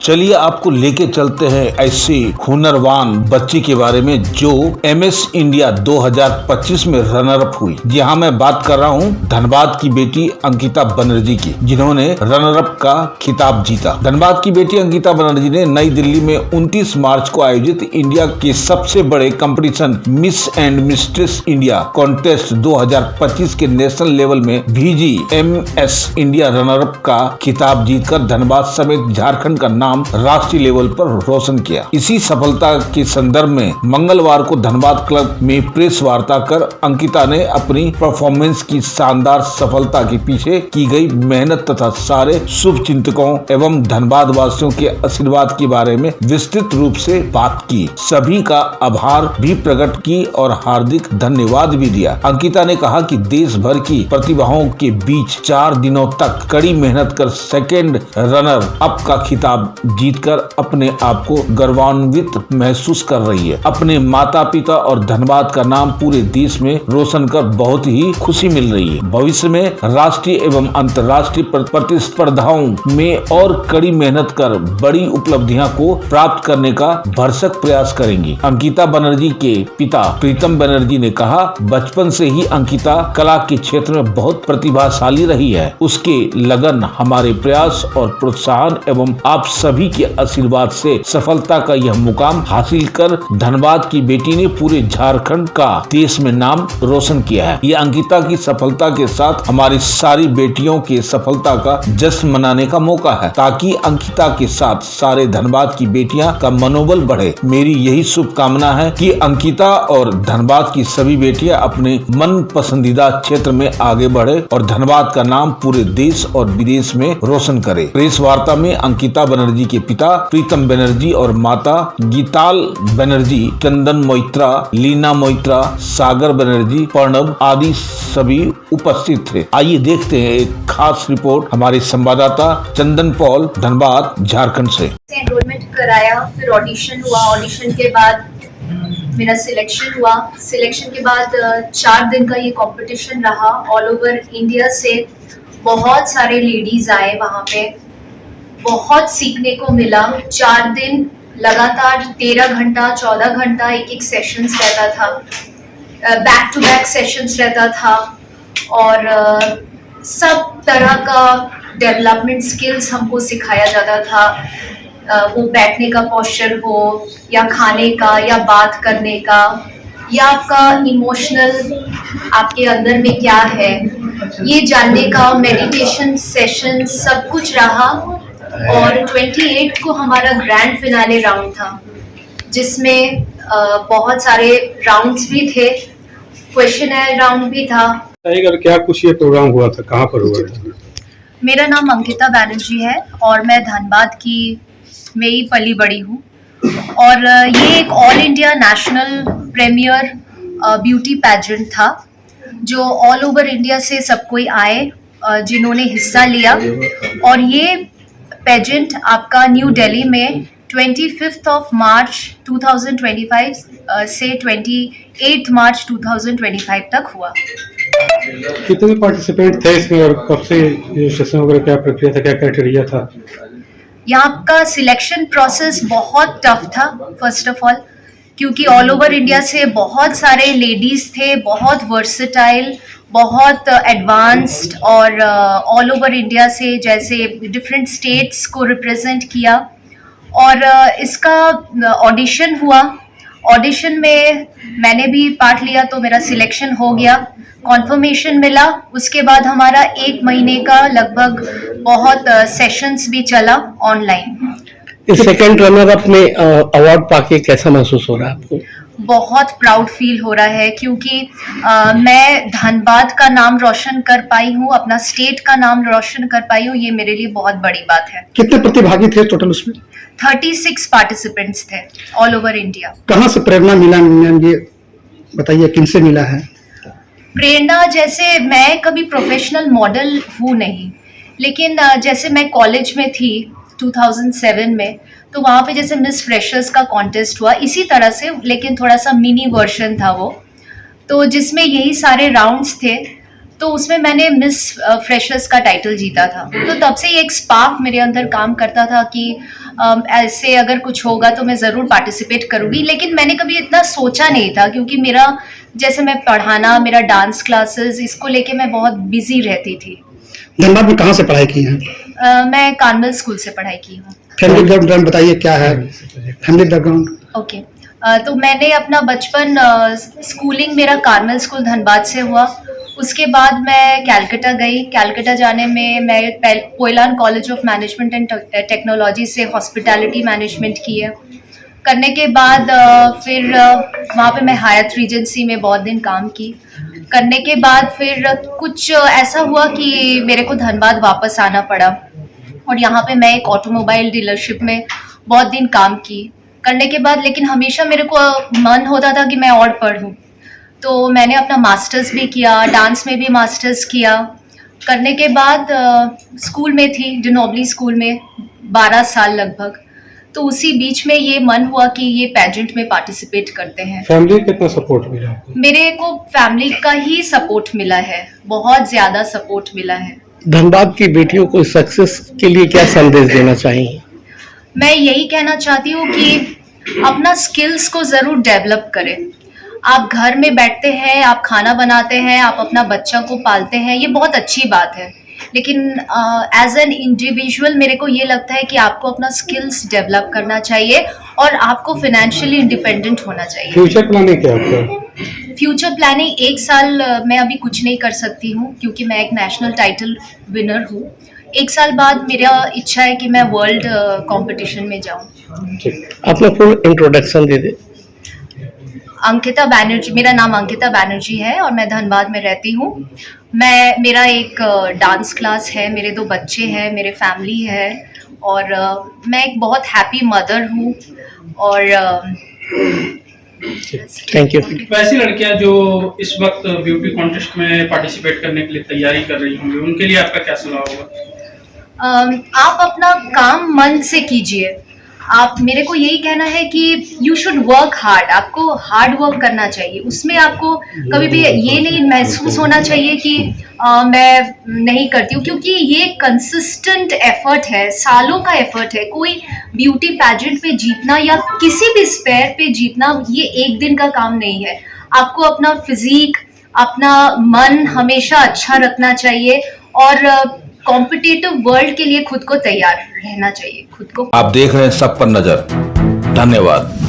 चलिए आपको लेके चलते हैं ऐसे हुनरवान बच्ची के बारे में जो MS इंडिया 2025 में रनर अप हुई। जी हाँ, मैं बात कर रहा हूँ धनबाद की बेटी अंकिता बनर्जी की, जिन्होंने रनर अप का खिताब जीता। धनबाद की बेटी अंकिता बनर्जी ने नई दिल्ली में 29 मार्च को आयोजित इंडिया के सबसे बड़े competition miss and mistress India contest 2025 के नेशनल लेवल में VGMS इंडिया रनर अप का खिताब जीतकर धनबाद समेत झारखंड का नाम राष्ट्रीय लेवल पर रोशन किया। इसी सफलता के संदर्भ में मंगलवार को धनबाद क्लब में प्रेस वार्ता कर अंकिता ने अपनी परफॉर्मेंस की शानदार सफलता के पीछे की गई मेहनत तथा सारे शुभ चिंतकों एवं धनबाद वासियों के आशीर्वाद के बारे में विस्तृत रूप से बात की। सभी का आभार भी प्रकट की और हार्दिक धन्यवाद भी दिया। अंकिता ने कहा कि देश भर की प्रतिभाओं के बीच 4 दिनों तक कड़ी मेहनत कर सेकेंड रनर अप का खिताब जीतकर अपने आप को गौरवान्वित महसूस कर रही है। अपने माता पिता और धनबाद का नाम पूरे देश में रोशन कर बहुत ही खुशी मिल रही है। भविष्य में राष्ट्रीय एवं अंतर्राष्ट्रीय प्रतिस्पर्धाओं में और कड़ी मेहनत कर बड़ी उपलब्धियां को प्राप्त करने का भरसक प्रयास करेंगी। अंकिता बनर्जी के पिता प्रीतम बनर्जी ने कहा, बचपन से ही अंकिता कला के क्षेत्र में बहुत प्रतिभाशाली रही है। उसके लगन, हमारे प्रयास और प्रोत्साहन एवं आप सभी के आशीर्वाद से सफलता का यह मुकाम हासिल कर धनबाद की बेटी ने पूरे झारखंड का देश में नाम रोशन किया है। ये अंकिता की सफलता के साथ हमारी सारी बेटियों के सफलता का जश्न मनाने का मौका है, ताकि अंकिता के साथ सारे धनबाद की बेटियां का मनोबल बढ़े। मेरी यही शुभकामना है कि अंकिता और धनबाद की सभी बेटियां अपने मन पसंदीदा क्षेत्र में आगे बढ़े और धनबाद का नाम पूरे देश और विदेश में रोशन करे। प्रेस वार्ता में अंकिता बनर्जी के पिता प्रीतम बनर्जी और माता गीताल बनर्जी, चंदन मोइत्रा, लीना मोइत्रा, सागर बनर्जी, प्रणब आदि सभी उपस्थित थे। आइए देखते हैं एक खास रिपोर्ट हमारे संवाददाता चंदन पॉल, धनबाद, झारखंड से। एनरोलमेंट कराया, फिर ऑडिशन हुआ, ऑडिशन के बाद मेरा सिलेक्शन हुआ। सिलेक्शन के बाद 4 दिन का ये कंपटीशन रहा। ऑल ओवर इंडिया से बहुत सारे लेडीज आए, वहाँ पे बहुत सीखने को मिला। 4 दिन लगातार 13 घंटा 14 घंटा एक सेशंस रहता था, बैक टू बैक सेशंस रहता था और सब तरह का डेवलपमेंट स्किल्स हमको सिखाया जाता था। वो बैठने का पोस्चर हो या खाने का या बात करने का या आपका इमोशनल आपके अंदर में क्या है ये जानने का, मेडिटेशन सेशन सब कुछ रहा। और 28 को हमारा ग्रैंड फिनाले राउंड था, जिसमें बहुत सारे राउंड्स भी थे, क्वेश्चनर राउंड भी था। क्या कुछ ये प्रोग्राम हुआ था, कहाँ पर हुआ? मेरा नाम अंकिता बनर्जी है और मैं धनबाद की में ही पली बड़ी हूँ। और ये एक all India national premier beauty pageant था, जो ऑल ओवर इंडिया से सब कोई आए जिन्होंने हिस्सा लिया। और ये पेजेंट आपका न्यू दिल्ली में 25 मार्च 2025 से 28 मार्च 2025 तक हुआ। कितने पार्टिसिपेंट थे इसमें और कब से रजिस्ट्रेशन वगैरह, क्या प्रक्रिया था, क्या क्राइटेरिया था? यहाँ का सिलेक्शन प्रोसेस बहुत टफ था फर्स्ट ऑफ ऑल, क्योंकि ऑल ओवर इंडिया से बहुत सारे लेडीज थे, बहुत वर्सेटाइल, बहुत एडवांस्ड और ऑल ओवर इंडिया से जैसे डिफरेंट स्टेट्स को रिप्रेजेंट किया। और इसका ऑडिशन हुआ। ऑडिशन में मैंने भी पार्ट लिया तो मेरा सिलेक्शन हो गया, कॉन्फर्मेशन मिला। उसके बाद हमारा 1 महीने का लगभग बहुत सेशंस भी चला ऑनलाइन। इस सेकंड रनर अप में अवार्ड पाके कैसा महसूस हो रहा है आपको? बहुत प्राउड फील हो रहा है, क्योंकि मैं धनबाद का नाम रोशन कर पाई हूँ, अपना स्टेट का नाम रोशन कर पाई हूँ। ये मेरे लिए बहुत बड़ी बात है। कितने प्रतिभागी थे टोटल उसमें? 36 पार्टिसिपेंट्स थे ऑल ओवर इंडिया। कहाँ से प्रेरणा मिला, ये बताइए, किनसे मिला है प्रेरणा? जैसे मैं कभी प्रोफेशनल मॉडल हूँ नहीं, लेकिन जैसे मैं कॉलेज में थी 2007 में, तो वहाँ पे जैसे मिस फ्रेशर्स का कॉन्टेस्ट हुआ इसी तरह से, लेकिन थोड़ा सा मिनी वर्जन था वो, तो जिसमें यही सारे राउंड्स थे। तो उसमें मैंने मिस फ्रेशर्स का टाइटल जीता था। तो तब से ये एक स्पार्क मेरे अंदर काम करता था कि ऐसे अगर कुछ होगा तो मैं ज़रूर पार्टिसिपेट करूँगी, लेकिन मैंने कभी इतना सोचा नहीं था क्योंकि मेरा जैसे मैं पढ़ाना, मेरा डांस क्लासेस, इसको लेके मैं बहुत बिजी रहती थी। धनबाद में कहाँ से पढ़ाई की है? मैं कार्मल स्कूल से पढ़ाई की हूँ। फैमिली बैकग्राउंड बताइए क्या है फैमिली बैकग्राउंड? ओके। तो मैंने अपना बचपन स्कूलिंग मेरा कार्मल स्कूल धनबाद से हुआ। उसके बाद मैं कैलकाटा गई। कैलकाटा जाने में मैं कोयलान college of management and technology से हॉस्पिटैलिटी मैनेजमेंट की है। करने के बाद फिर वहाँ पे मैं हायत रीजेंसी में बहुत दिन काम की। करने के बाद फिर कुछ ऐसा हुआ कि मेरे को धनबाद वापस आना पड़ा और यहाँ पे मैं एक ऑटोमोबाइल डीलरशिप में बहुत दिन काम की। करने के बाद लेकिन हमेशा मेरे को मन होता था कि मैं और पढ़ूँ, तो मैंने अपना मास्टर्स भी किया, डांस में भी मास्टर्स किया। करने के बाद स्कूल में थी, डिनोबली स्कूल में 12 साल लगभग। तो उसी बीच में ये मन हुआ कि ये पेजेंट में पार्टिसिपेट करते हैं। फैमिली कितना सपोर्ट मिला आपको? मेरे को फैमिली का ही सपोर्ट मिला है, बहुत ज़्यादा सपोर्ट मिला है। धनबाद की बेटियों को सक्सेस के लिए क्या संदेश देना चाहिए? मैं यही कहना चाहती हूँ कि अपना स्किल्स को ज़रूर डेवलप करें। आप घर में बैठते हैं, आप खाना बनाते हैं, आप अपना बच्चा को पालते हैं, ये बहुत अच्छी बात है, लेकिन एज एन इंडिविजुअल मेरे को ये लगता है कि आपको अपना स्किल्स डेवलप करना चाहिए और आपको फाइनेंशियली इंडिपेंडेंट होना चाहिए। फ्यूचर प्लानिंग क्या है आपका? फ्यूचर प्लानिंग 1 साल मैं अभी कुछ नहीं कर सकती हूँ क्योंकि मैं एक नेशनल टाइटल विनर हूँ। 1 साल बाद मेरा इच्छा है कि मैं वर्ल्ड कंपटीशन में जाऊँ। ठीक। अपना फुल इंट्रोडक्शन दे दे। अंकिता बैनर्जी, मेरा नाम अंकिता बैनर्जी है और मैं धनबाद में रहती हूँ। मेरा एक डांस क्लास है, मेरे 2 बच्चे हैं, मेरे फैमिली है और मैं एक बहुत हैप्पी मदर हूँ और थैंक यू। वैसी लड़कियां जो इस वक्त ब्यूटी कॉन्टेस्ट में पार्टिसिपेट करने के लिए तैयारी कर रही होंगी, उनके लिए आपका क्या सलाह होगा? आप अपना काम मन से कीजिए। आप, मेरे को यही कहना है कि यू शुड वर्क हार्ड। आपको हार्ड वर्क करना चाहिए। उसमें आपको कभी भी ये नहीं महसूस होना चाहिए कि मैं नहीं करती हूँ, क्योंकि ये कंसिस्टेंट एफर्ट है, सालों का एफर्ट है। कोई ब्यूटी पैजेंट पे जीतना या किसी भी स्पेयर पे जीतना ये एक दिन का काम नहीं है। आपको अपना फिजिक, अपना मन हमेशा अच्छा रखना चाहिए और कॉम्पिटिटिव वर्ल्ड के लिए खुद को तैयार रहना चाहिए। खुद को आप देख रहे हैं सब पर नजर। धन्यवाद।